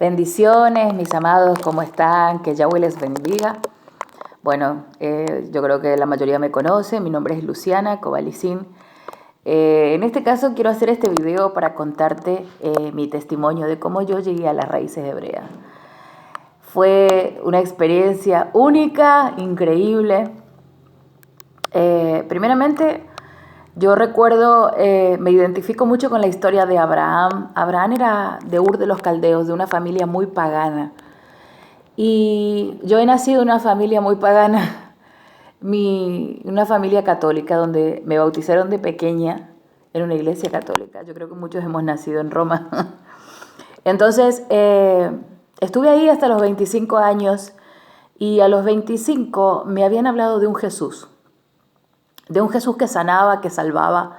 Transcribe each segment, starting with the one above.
Bendiciones, mis amados, ¿cómo están? Que Yahweh les bendiga. Bueno, yo creo que la mayoría me conoce. Mi nombre es Luciana Cobalicín. En este caso quiero hacer este video para contarte mi testimonio de cómo yo llegué a las raíces hebreas. Fue una experiencia única, increíble. Primeramente, yo recuerdo, me identifico mucho con la historia de Abraham. Abraham era de Ur de los Caldeos, de una familia muy pagana. Y yo he nacido en una familia muy pagana, una familia católica donde me bautizaron de pequeña en una iglesia católica. Yo creo que muchos hemos nacido en Roma. Entonces, estuve ahí hasta los 25 años y a los 25 me habían hablado de un Jesús que sanaba, que salvaba,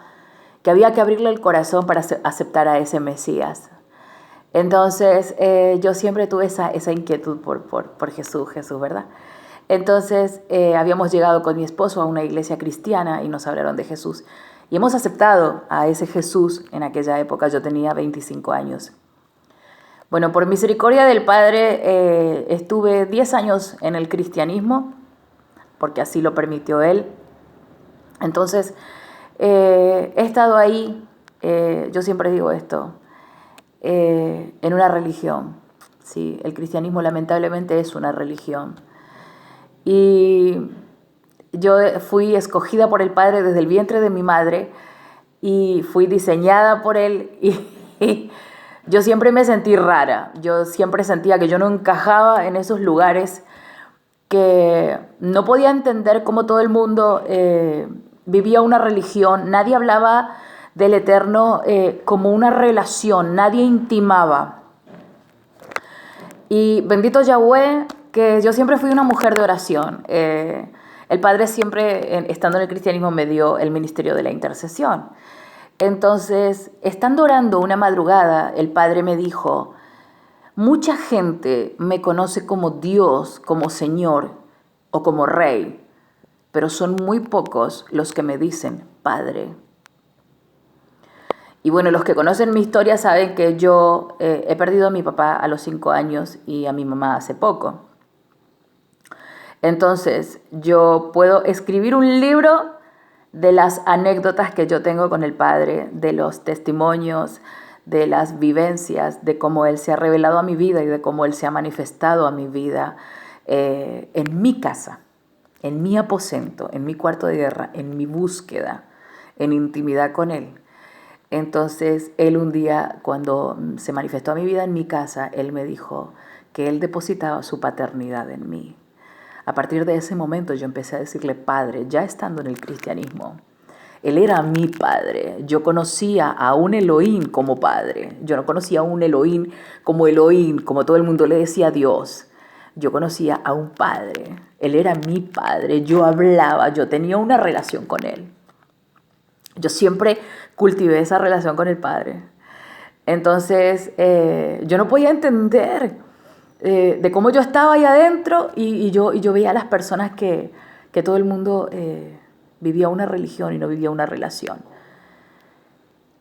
que había que abrirle el corazón para aceptar a ese Mesías. Entonces, yo siempre tuve esa inquietud por Jesús, ¿verdad? Entonces, habíamos llegado con mi esposo a una iglesia cristiana y nos hablaron de Jesús. Y hemos aceptado a ese Jesús en aquella época. Yo tenía 25 años. Bueno, por misericordia del Padre, estuve 10 años en el cristianismo, porque así lo permitió Él. Entonces, he estado ahí, yo siempre digo esto, en una religión. Sí, el cristianismo lamentablemente es una religión. Y yo fui escogida por el Padre desde el vientre de mi madre y fui diseñada por Él y yo siempre me sentí rara. Yo siempre sentía que yo no encajaba en esos lugares, que no podía entender cómo todo el mundo vivía una religión. Nadie hablaba del Eterno como una relación, nadie intimaba. Y bendito Yahweh, que yo siempre fui una mujer de oración. El Padre siempre, estando en el cristianismo, me dio el ministerio de la intercesión. Entonces, estando orando una madrugada, el Padre me dijo: mucha gente me conoce como Dios, como Señor o como Rey, pero son muy pocos los que me dicen Padre. Y bueno, los que conocen mi historia saben que yo he perdido a mi papá a los 5 años y a mi mamá hace poco. Entonces, yo puedo escribir un libro de las anécdotas que yo tengo con el Padre, de los testimonios, de las vivencias, de cómo Él se ha revelado a mi vida y de cómo Él se ha manifestado a mi vida en mi casa, en mi aposento, en mi cuarto de guerra, en mi búsqueda, en intimidad con Él. Entonces, Él un día, cuando se manifestó a mi vida en mi casa, Él me dijo que Él depositaba su paternidad en mí. A partir de ese momento yo empecé a decirle Padre, ya estando en el cristianismo. Él era mi Padre. Yo conocía a un Elohim como Padre. Yo no conocía a un Elohim, como todo el mundo le decía a Dios. Yo conocía a un Padre. Él era mi Padre. Yo hablaba, yo tenía una relación con Él. Yo siempre cultivé esa relación con el Padre. Entonces, yo no podía entender de cómo yo estaba ahí adentro y yo veía a las personas que todo el mundo vivía una religión y no vivía una relación.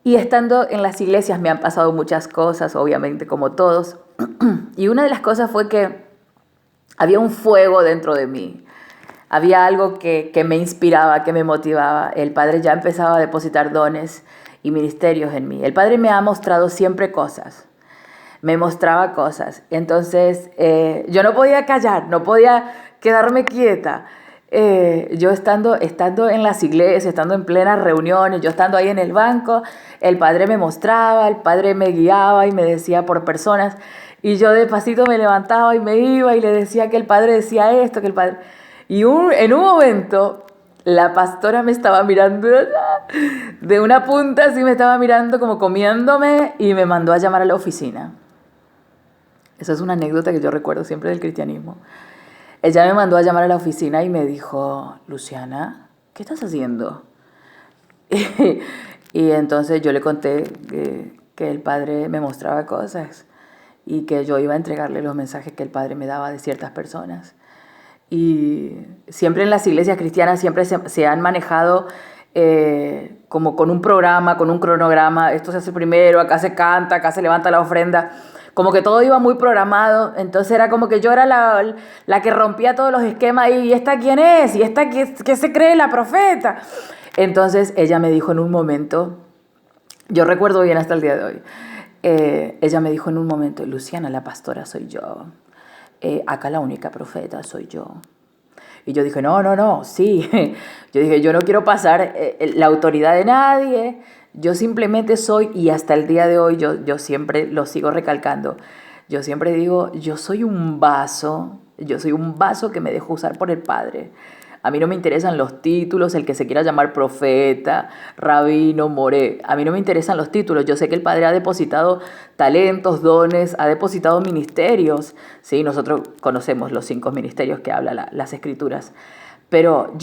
Y estando en las iglesias me han pasado muchas cosas, obviamente, como todos. Y una de las cosas fue que había un fuego dentro de mí. Había algo que me inspiraba, que me motivaba. El Padre ya empezaba a depositar dones y ministerios en mí. El Padre me ha mostrado siempre cosas. Me mostraba cosas. Entonces, yo no podía callar, no podía quedarme quieta. Yo estando en las iglesias, estando en plenas reuniones, yo estando ahí en el banco, el Padre me mostraba, el Padre me guiaba y me decía por personas. Y yo despacito me levantaba y me iba y le decía que el Padre decía esto, que el Padre... Y en un momento, la pastora me estaba mirando de una punta, así me estaba mirando como comiéndome y me mandó a llamar a la oficina. Esa es una anécdota que yo recuerdo siempre del cristianismo. Ella me mandó a llamar a la oficina y me dijo: Luciana, ¿qué estás haciendo? Y entonces yo le conté que el Padre me mostraba cosas y que yo iba a entregarle los mensajes que el Padre me daba de ciertas personas. Y siempre en las iglesias cristianas siempre se han manejado como con un programa, con un cronograma. Esto se hace primero, acá se canta, acá se levanta la ofrenda. como que todo iba muy programado, entonces era como que yo era la que rompía todos los esquemas y ¿esta quién es? ¿Y esta qué se cree la profeta? Entonces ella me dijo en un momento, yo recuerdo bien hasta el día de hoy, ella me dijo en un momento, Luciana, la pastora soy yo, acá la única profeta soy yo. Y yo dije, no, sí. Yo dije, yo no quiero pasar la autoridad de nadie, yo simplemente soy, y hasta el día de hoy yo siempre lo sigo recalcando, yo siempre digo, yo soy un vaso que me dejó usar por el Padre. A mí no me interesan los títulos, el que se quiera llamar profeta, rabino, moré. A mí no me interesan los títulos. Yo sé que el Padre ha depositado talentos, dones, ha depositado ministerios. Sí, nosotros conocemos los 5 ministerios que habla las Escrituras. Pero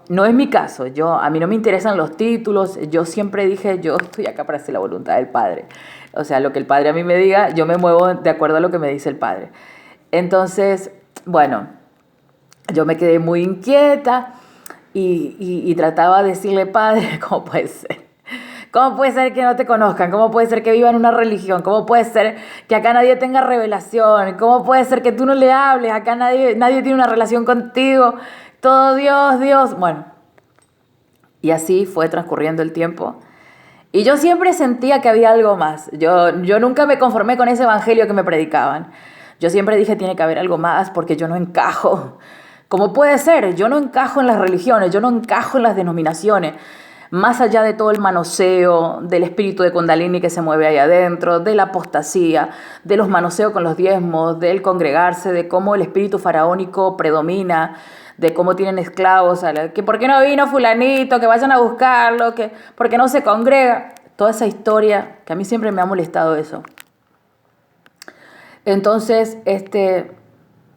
no es mi caso. A mí no me interesan los títulos. Yo siempre dije, yo estoy acá para hacer la voluntad del Padre. O sea, lo que el Padre a mí me diga, yo me muevo de acuerdo a lo que me dice el Padre. Entonces, bueno, yo me quedé muy inquieta y trataba de decirle, Padre, ¿cómo puede ser? ¿Cómo puede ser que no te conozcan? ¿Cómo puede ser que vivan una religión? ¿Cómo puede ser que acá nadie tenga revelación? ¿Cómo puede ser que tú no le hables? Acá nadie tiene una relación contigo. Todo Dios. Bueno, y así fue transcurriendo el tiempo. Y yo siempre sentía que había algo más. Yo nunca me conformé con ese evangelio que me predicaban. Yo siempre dije, tiene que haber algo más porque yo no encajo. ¿Cómo puede ser? Yo no encajo en las religiones, yo no encajo en las denominaciones. Más allá de todo el manoseo, del espíritu de Kundalini que se mueve ahí adentro, de la apostasía, de los manoseos con los diezmos, del congregarse, de cómo el espíritu faraónico predomina, de cómo tienen esclavos, que por qué no vino fulanito, que vayan a buscarlo, que por qué no se congrega. Toda esa historia, que a mí siempre me ha molestado eso. Entonces,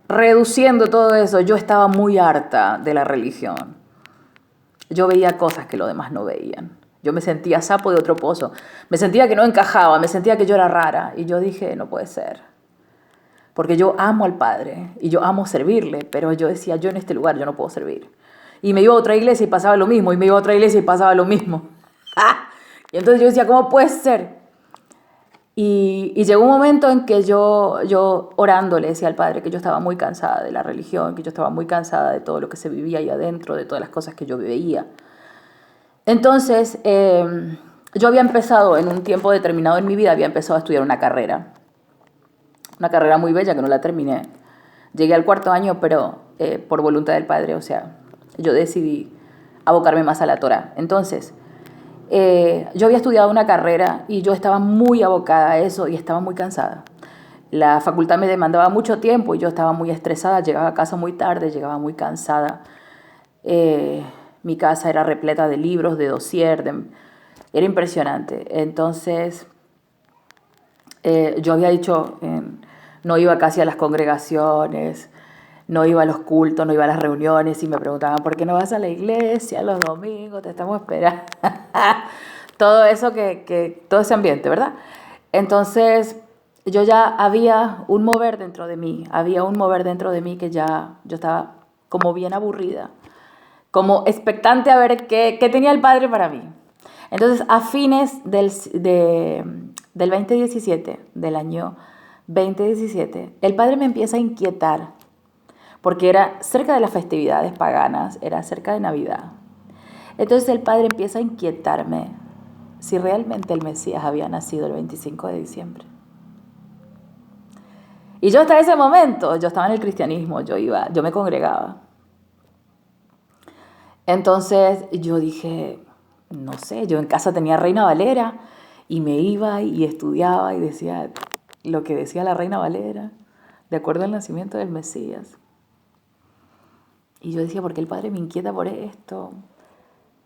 reduciendo todo eso, yo estaba muy harta de la religión. Yo veía cosas que los demás no veían. Yo me sentía sapo de otro pozo. Me sentía que no encajaba, me sentía que yo era rara. Y yo dije, no puede ser. Porque yo amo al Padre y yo amo servirle, pero yo decía, yo en este lugar yo no puedo servir. Y me iba a otra iglesia y pasaba lo mismo, y me iba a otra iglesia y pasaba lo mismo. Y entonces yo decía, ¿cómo puede ser? Y llegó un momento en que yo orando le decía al Padre que yo estaba muy cansada de la religión, que yo estaba muy cansada de todo lo que se vivía ahí adentro, de todas las cosas que yo veía. Entonces, yo había empezado en un tiempo determinado en mi vida, había empezado a estudiar una carrera muy bella que no la terminé. Llegué al 4.º año, pero por voluntad del Padre, o sea, yo decidí abocarme más a la Torá. Entonces, yo había estudiado una carrera y yo estaba muy abocada a eso y estaba muy cansada. La facultad me demandaba mucho tiempo y yo estaba muy estresada, llegaba a casa muy tarde, llegaba muy cansada. Mi casa era repleta de libros, de dossier, era impresionante. Entonces, yo había dicho, no iba casi a las congregaciones, no iba a los cultos, no iba a las reuniones y me preguntaban, ¿por qué no vas a la iglesia los domingos? Te estamos esperando. Todo eso todo ese ambiente, ¿verdad? Entonces, yo ya había un mover dentro de mí, que ya yo estaba como bien aburrida, como expectante a ver qué tenía el Padre para mí. Entonces, a fines del 2017, del año 2017, el Padre me empieza a inquietar porque era cerca de las festividades paganas, era cerca de Navidad. Entonces el Padre empieza a inquietarme si realmente el Mesías había nacido el 25 de diciembre. Y yo hasta ese momento, yo estaba en el cristianismo, yo me congregaba. Entonces yo dije, no sé, yo en casa tenía Reina Valera y me iba y estudiaba y decía lo que decía la Reina Valera, de acuerdo al nacimiento del Mesías. Y yo decía, ¿por qué el Padre me inquieta por esto?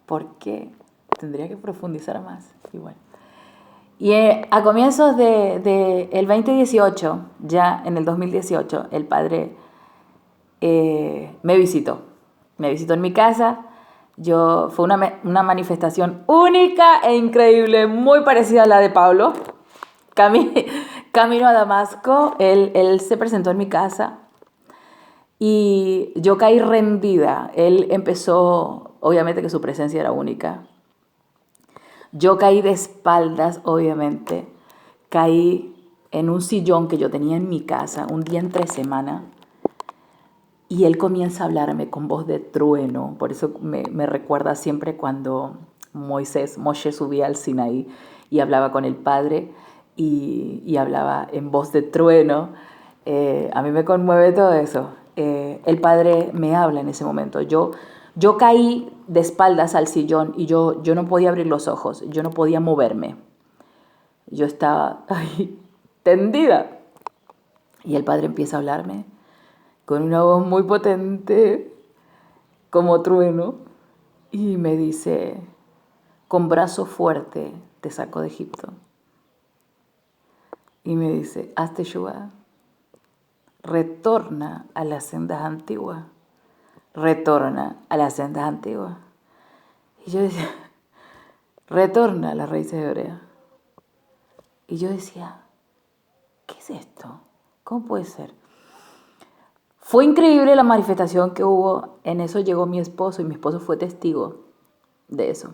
¿Por qué? Tendría que profundizar más. Y bueno. Y a comienzos del 2018, ya en el 2018, el Padre me visitó. Me visitó en mi casa. Fue una manifestación única e increíble, muy parecida a la de Pablo. Camino a Damasco, él se presentó en mi casa. Y yo caí rendida. Él empezó, obviamente que su presencia era única. Yo caí de espaldas, obviamente. Caí en un sillón que yo tenía en mi casa, un día entre semana, y él comienza a hablarme con voz de trueno. Por eso me recuerda siempre cuando Moshe subía al Sinaí y hablaba con el Padre y hablaba en voz de trueno. A mí me conmueve todo eso. El Padre me habla en ese momento. Yo caí de espaldas al sillón y yo no podía abrir los ojos, yo no podía moverme. Yo estaba ahí tendida. Y el Padre empieza a hablarme con una voz muy potente, como trueno, y me dice, con brazo fuerte te saco de Egipto. Y me dice, haz teshuva, retorna a las sendas antiguas, retorna a las sendas antiguas. Y yo decía, retorna a las raíces hebreas. Y yo decía, ¿qué es esto? ¿Cómo puede ser? Fue increíble la manifestación que hubo. En eso llegó mi esposo y mi esposo fue testigo de eso.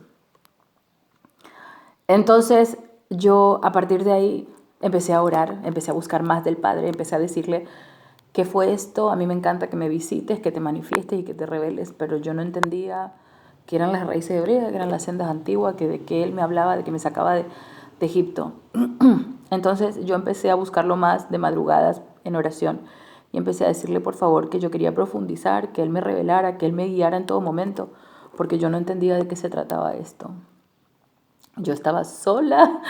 Entonces yo a partir de ahí empecé a orar, empecé a buscar más del Padre, empecé a decirle, ¿qué fue esto? A mí me encanta que me visites, que te manifiestes y que te reveles, pero yo no entendía que eran las raíces hebreas, que eran las sendas antiguas, que de que Él me hablaba, de que me sacaba de Egipto. Entonces yo empecé a buscarlo más de madrugadas en oración y empecé a decirle por favor que yo quería profundizar, que Él me revelara, que Él me guiara en todo momento, porque yo no entendía de qué se trataba esto. Yo estaba sola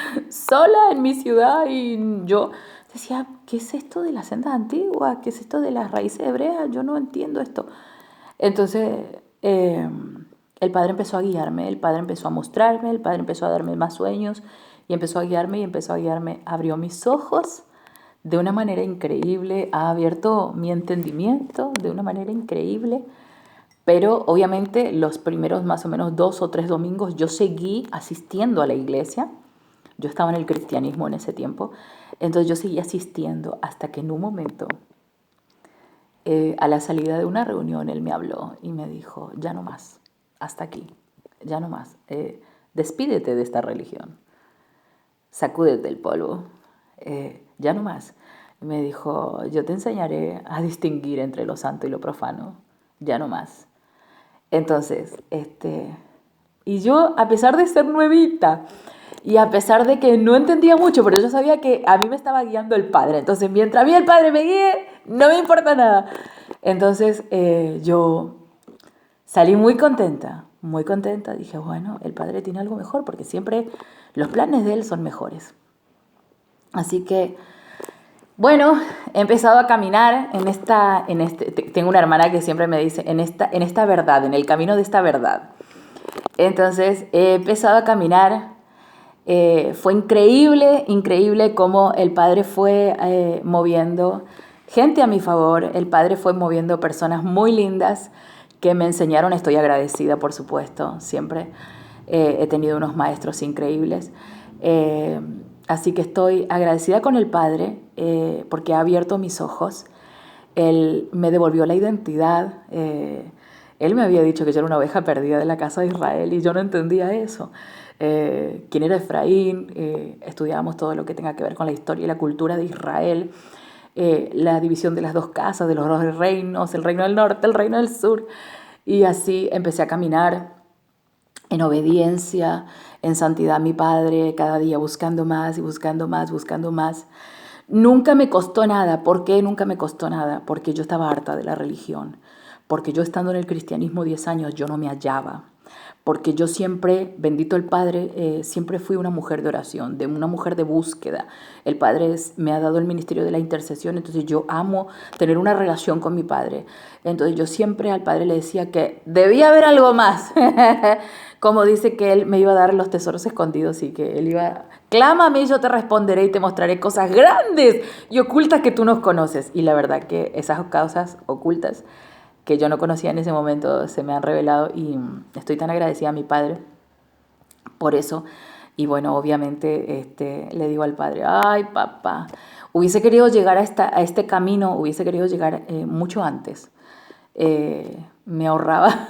en mi ciudad y yo decía, ¿qué es esto de las sendas antiguas? ¿Qué es esto de las raíces hebreas? Yo no entiendo esto. Entonces el Padre empezó a guiarme, el Padre empezó a mostrarme, el Padre empezó a darme más sueños y empezó a guiarme y empezó a guiarme. Abrió mis ojos de una manera increíble, ha abierto mi entendimiento de una manera increíble. Pero obviamente los primeros más o menos 2 o 3 domingos yo seguí asistiendo a la iglesia. Yo estaba en el cristianismo en ese tiempo. Entonces yo seguí asistiendo hasta que en un momento, a la salida de una reunión, él me habló y me dijo, ya no más, hasta aquí, ya no más. Despídete de esta religión, sacúdete el polvo, ya no más. Y me dijo, yo te enseñaré a distinguir entre lo santo y lo profano, ya no más. Entonces, y yo, a pesar de ser nuevita y a pesar de que no entendía mucho, pero yo sabía que a mí me estaba guiando el Padre. Entonces, mientras a mí el Padre me guíe, no me importa nada. Entonces, yo salí muy contenta, muy contenta. Dije, bueno, el Padre tiene algo mejor porque siempre los planes de Él son mejores. Así que, bueno, he empezado a caminar tengo una hermana que siempre me dice, en esta verdad, en el camino de esta verdad. Entonces he empezado a caminar. Fue increíble cómo el Padre fue moviendo gente a mi favor. El Padre fue moviendo personas muy lindas que me enseñaron. Estoy agradecida, por supuesto, siempre. He tenido unos maestros increíbles. Así que estoy agradecida con el Padre porque ha abierto mis ojos. Él me devolvió la identidad. Él me había dicho que yo era una oveja perdida de la casa de Israel y yo no entendía eso. ¿Quién era Efraín? Estudiábamos todo lo que tenga que ver con la historia y la cultura de Israel. La división de las dos casas, de los dos reinos, el reino del norte, el reino del sur. Y así empecé a caminar en obediencia, en santidad a mi Padre, cada día buscando más y buscando más, buscando más. Nunca me costó nada. ¿Por qué nunca me costó nada? Porque yo estaba harta de la religión. Porque yo estando en el cristianismo 10 años, yo no me hallaba. Porque yo siempre, bendito el Padre, siempre fui una mujer de oración, una mujer de búsqueda. El Padre me ha dado el ministerio de la intercesión, entonces yo amo tener una relación con mi Padre. Entonces yo siempre al Padre le decía que debía haber algo más. Como dice que Él me iba a dar los tesoros escondidos y que Él iba, clámame y yo te responderé y te mostraré cosas grandes y ocultas que tú no conoces. Y la verdad que esas cosas ocultas que yo no conocía en ese momento se me han revelado y estoy tan agradecida a mi Padre por eso. Y bueno, obviamente le digo al Padre, ay papá, hubiese querido llegar a este camino, hubiese querido llegar mucho antes. Me ahorraba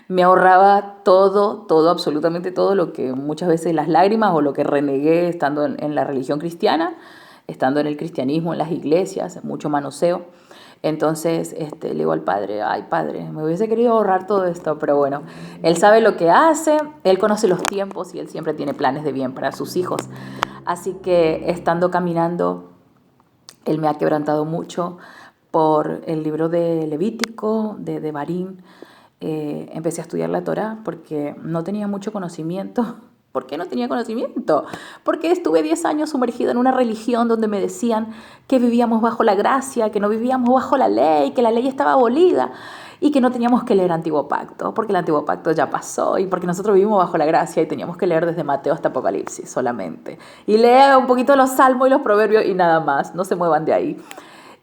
me ahorraba todo, absolutamente todo lo que muchas veces las lágrimas o lo que renegué estando en la religión cristiana. estando en el cristianismo, en las iglesias, mucho manoseo. Entonces le digo al padre, ay padre, me hubiese querido ahorrar todo esto, pero bueno, él sabe lo que hace, él conoce los tiempos y él siempre tiene planes de bien para sus hijos. Así que estando caminando, él me ha quebrantado mucho por el libro de Levítico, de Devarim. Empecé a estudiar la Torá porque no tenía mucho conocimiento. ¿Por qué no tenía conocimiento? Porque estuve 10 años sumergida en una religión donde me decían que vivíamos bajo la gracia, que no vivíamos bajo la ley, que la ley estaba abolida y que no teníamos que leer Antiguo Pacto, porque el Antiguo Pacto ya pasó y porque nosotros vivimos bajo la gracia y teníamos que leer desde Mateo hasta Apocalipsis solamente. Y lea un poquito los Salmos y los Proverbios y nada más, no se muevan de ahí.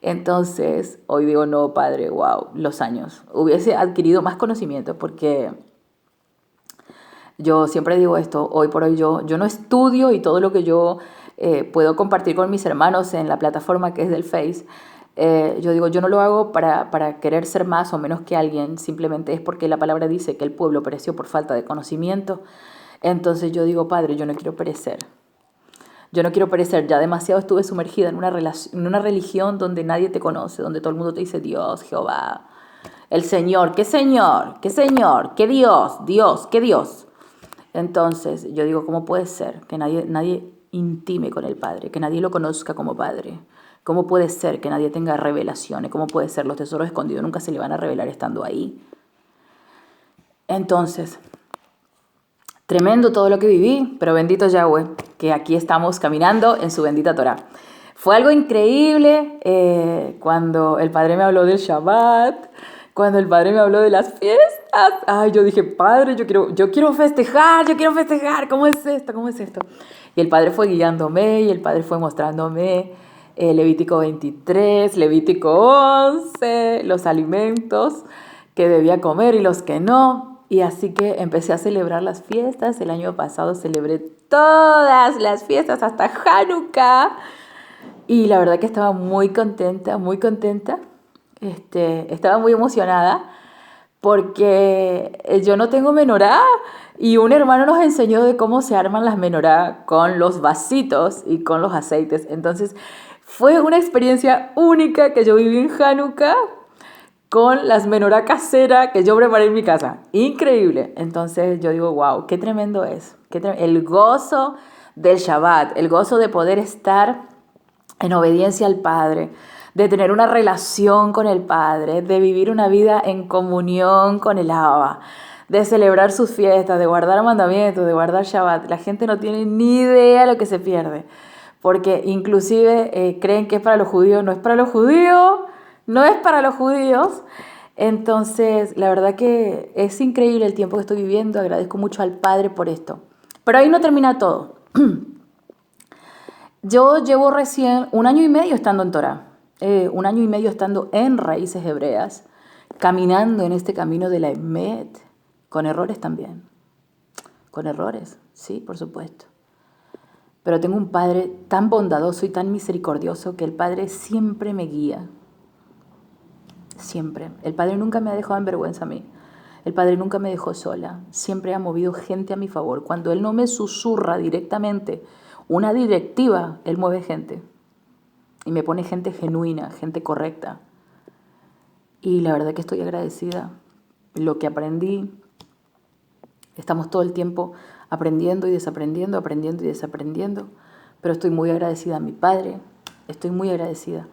Entonces, hoy digo, no, padre, wow, los años. Hubiese adquirido más conocimiento porque yo siempre digo esto, hoy por hoy yo no estudio y todo lo que yo puedo compartir con mis hermanos en la plataforma que es del Face, yo digo, yo no lo hago para querer ser más o menos que alguien, simplemente es porque la palabra dice que el pueblo pereció por falta de conocimiento. Entonces yo digo, padre, yo no quiero perecer. Yo no quiero perecer, ya demasiado estuve sumergida en una religión donde nadie te conoce, donde todo el mundo te dice Dios, Jehová, el Señor, ¿qué Señor? ¿Qué Señor? ¿Qué Dios? Dios, ¿qué Dios? Entonces yo digo, ¿cómo puede ser que nadie intime con el Padre, que nadie lo conozca como Padre? ¿Cómo puede ser que nadie tenga revelaciones? ¿Cómo puede ser? Los tesoros escondidos nunca se le van a revelar estando ahí. Entonces, tremendo todo lo que viví, pero bendito Yahweh, que aquí estamos caminando en su bendita Torah. Fue algo increíble cuando el Padre me habló del Shabbat, cuando el Padre me habló de las fiestas. Ay, yo dije, Padre, yo quiero festejar, ¿cómo es esto? ¿Cómo es esto? Y el Padre fue guiándome y el Padre fue mostrándome Levítico 23, Levítico 11, los alimentos que debía comer y los que no. Y así que empecé a celebrar las fiestas. El año pasado celebré todas las fiestas hasta Hanukkah. Y la verdad que estaba muy contenta, muy contenta. Estaba muy emocionada porque yo no tengo menorá y un hermano nos enseñó de cómo se arman las menorá con los vasitos y con los aceites. Entonces fue una experiencia única que yo viví en Hanukkah con las menorá casera que yo preparé en mi casa. Increíble. Entonces yo digo, wow, qué tremendo es. El gozo del Shabbat, el gozo de poder estar en obediencia al Padre, de tener una relación con el Padre, de vivir una vida en comunión con el Abba, de celebrar sus fiestas, de guardar mandamientos, de guardar Shabbat. La gente no tiene ni idea de lo que se pierde, porque inclusive creen que es para los judíos, no es para los judíos, no es para los judíos. Entonces, la verdad que es increíble el tiempo que estoy viviendo, agradezco mucho al Padre por esto. Pero ahí no termina todo. Yo llevo recién 1 año y medio estando en Torah, 1 año y medio estando en Raíces Hebreas, caminando en este camino de la Emet, con errores también. Con errores, sí, por supuesto. Pero tengo un Padre tan bondadoso y tan misericordioso que el Padre siempre me guía. Siempre. El Padre nunca me ha dejado en vergüenza a mí. El Padre nunca me dejó sola. Siempre ha movido gente a mi favor. Cuando Él no me susurra directamente una directiva, Él mueve gente. Y me pone gente genuina, gente correcta. Y la verdad que estoy agradecida. Lo que aprendí, estamos todo el tiempo aprendiendo y desaprendiendo, aprendiendo y desaprendiendo. Pero estoy muy agradecida a mi Padre. Estoy muy agradecida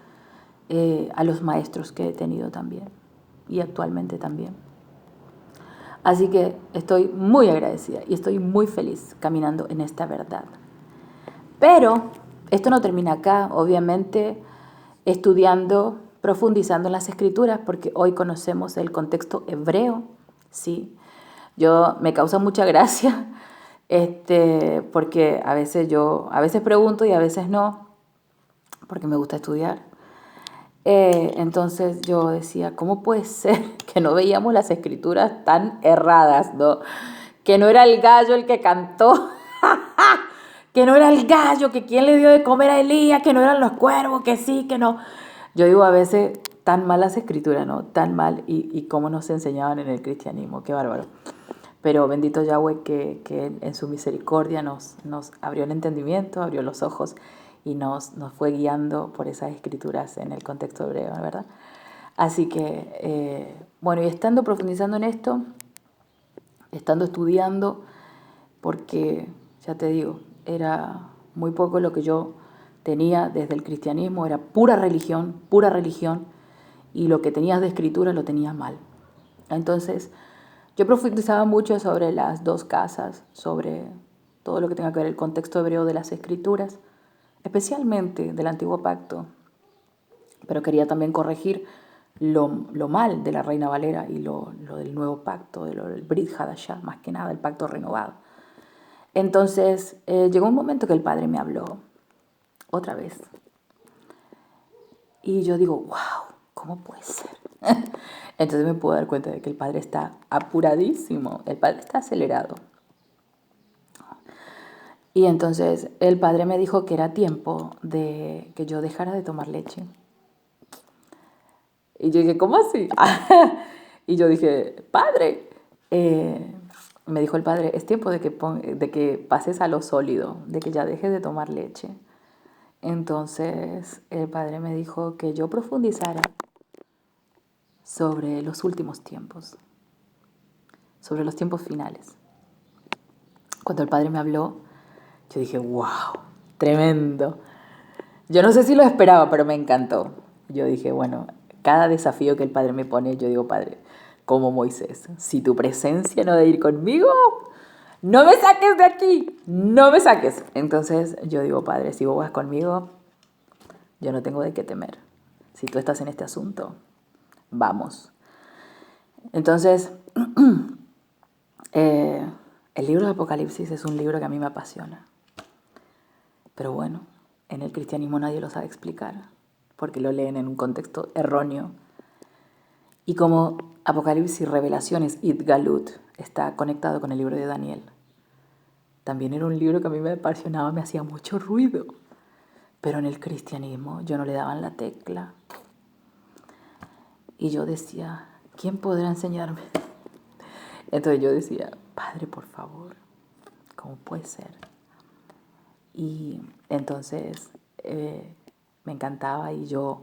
a los maestros que he tenido también. Y actualmente también. Así que estoy muy agradecida y estoy muy feliz caminando en esta verdad. Pero esto no termina acá, obviamente estudiando, profundizando en las escrituras, porque hoy conocemos el contexto hebreo, ¿sí? Me causa mucha gracia, porque a veces pregunto y a veces no, porque me gusta estudiar. Entonces yo decía, ¿cómo puede ser que no veíamos las escrituras tan erradas, ¿no? Que no era el gallo el que cantó, que no era el gallo, que quién le dio de comer a Elías, que no eran los cuervos, que sí, que no. Yo digo a veces, tan mal las escrituras, ¿no? Tan mal, y cómo nos enseñaban en el cristianismo, qué bárbaro. Pero bendito Yahweh que en su misericordia nos abrió el entendimiento, abrió los ojos, y nos fue guiando por esas escrituras en el contexto hebreo, ¿verdad? Así que, bueno, y estando profundizando en esto, estando estudiando, porque, ya te digo, era muy poco lo que yo tenía desde el cristianismo, era pura religión, y lo que tenías de escritura lo tenías mal. Entonces, yo profundizaba mucho sobre las dos casas, sobre todo lo que tenga que ver el contexto hebreo de las escrituras, especialmente del Antiguo Pacto, pero quería también corregir lo mal de la Reina Valera y lo del Nuevo Pacto, del Brit Hadashah, más que nada, el Pacto Renovado. Entonces, llegó un momento que el Padre me habló otra vez. Y yo digo, wow, ¿cómo puede ser? Entonces me puedo dar cuenta de que el Padre está apuradísimo, el Padre está acelerado. Y entonces el Padre me dijo que era tiempo de que yo dejara de tomar leche. Y yo dije, ¿cómo así? Y yo dije, Padre, me dijo el Padre, es tiempo de que pases a lo sólido, de que ya dejes de tomar leche. Entonces el Padre me dijo que yo profundizara sobre los últimos tiempos, sobre los tiempos finales. Cuando el Padre me habló, yo dije, wow, tremendo. Yo no sé si lo esperaba, pero me encantó. Yo dije, bueno, cada desafío que el Padre me pone, yo digo, Padre, como Moisés, si tu presencia no debe ir conmigo, no me saques de aquí, no me saques. Entonces yo digo, Padre, si vos vas conmigo, yo no tengo de qué temer. Si tú estás en este asunto, vamos. Entonces, el libro de Apocalipsis es un libro que a mí me apasiona. Pero bueno, en el cristianismo nadie lo sabe explicar, porque lo leen en un contexto erróneo. Y como Apocalipsis y Revelaciones, Idgalut, está conectado con el libro de Daniel, también era un libro que a mí me apasionaba, me hacía mucho ruido. Pero en el cristianismo yo no le daban la tecla. Y yo decía, ¿quién podrá enseñarme? Entonces yo decía, Padre, por favor, ¿cómo puede ser? Y entonces me encantaba y yo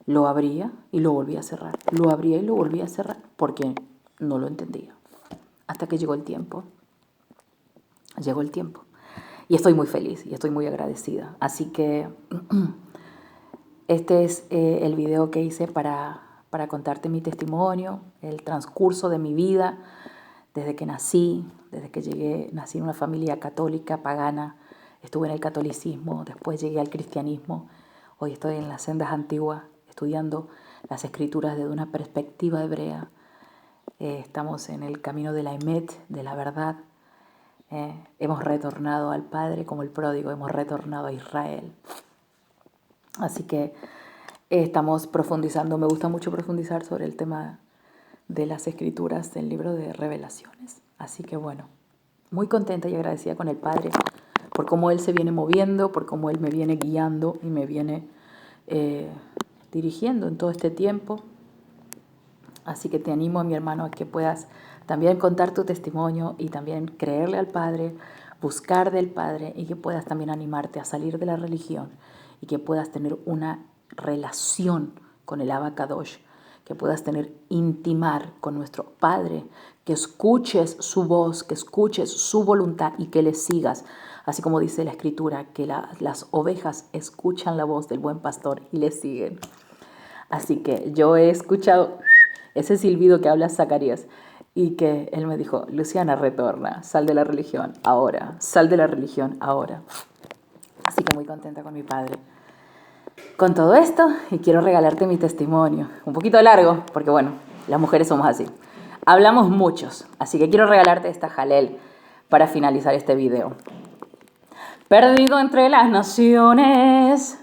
lo abría y lo volvía a cerrar. Lo abría y lo volvía a cerrar porque no lo entendía. Hasta que llegó el tiempo. Llegó el tiempo. Y estoy muy feliz y estoy muy agradecida. Así que este es el video que hice para contarte mi testimonio, el transcurso de mi vida, desde que nací, desde que llegué, nací en una familia católica, pagana, estuve en el catolicismo, después llegué al cristianismo, hoy estoy en las sendas antiguas, estudiando las escrituras desde una perspectiva hebrea. Estamos en el camino de la Emet, de la verdad. Hemos retornado al Padre como el pródigo, hemos retornado a Israel. Así que estamos profundizando, me gusta mucho profundizar sobre el tema de las escrituras del libro de Revelaciones. Así que bueno, muy contenta y agradecida con el Padre por cómo Él se viene moviendo, por cómo Él me viene guiando y me viene dirigiendo en todo este tiempo. Así que te animo, mi hermano, a que puedas también contar tu testimonio y también creerle al Padre, buscar del Padre y que puedas también animarte a salir de la religión y que puedas tener una relación con el Abacadosh, que puedas intimar con nuestro Padre, que escuches su voz, que escuches su voluntad y que le sigas. Así como dice la Escritura, que las ovejas escuchan la voz del buen pastor y le siguen. Así que yo he escuchado ese silbido que habla Zacarías y que él me dijo, Luciana, retorna, sal de la religión ahora, sal de la religión ahora. Así que muy contenta con mi Padre. Con todo esto, y quiero regalarte mi testimonio, un poquito largo, porque bueno, las mujeres somos así. Hablamos muchos, así que quiero regalarte esta jalel para finalizar este video. Perdido entre las naciones,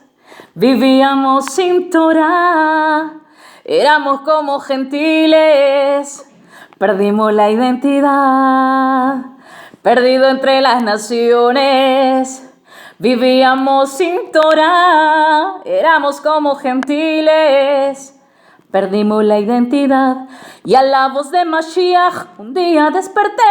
vivíamos sin Torah, éramos como gentiles, perdimos la identidad. Perdido entre las naciones, vivíamos sin Torah, éramos como gentiles, Perdimos la identidad y a la voz de Mashiach un día desperté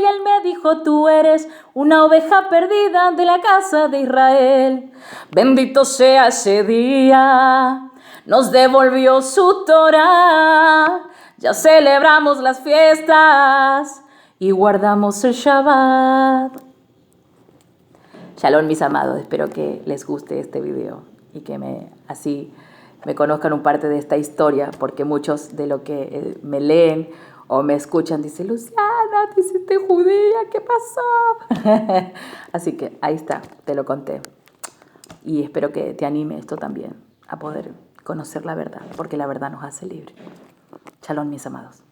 y él me dijo: tú eres una oveja perdida de la casa de Israel. Bendito sea ese día, nos devolvió su Torah, ya celebramos las fiestas y guardamos el Shabbat. Shalom, mis amados, espero que les guste este video y que así me conozcan un parte de esta historia, porque muchos de lo que me leen o me escuchan dicen: Luciana, te hiciste judía, ¿qué pasó? Así que ahí está, te lo conté. Y espero que te anime esto también, a poder conocer la verdad, porque la verdad nos hace libres. Shalom, mis amados.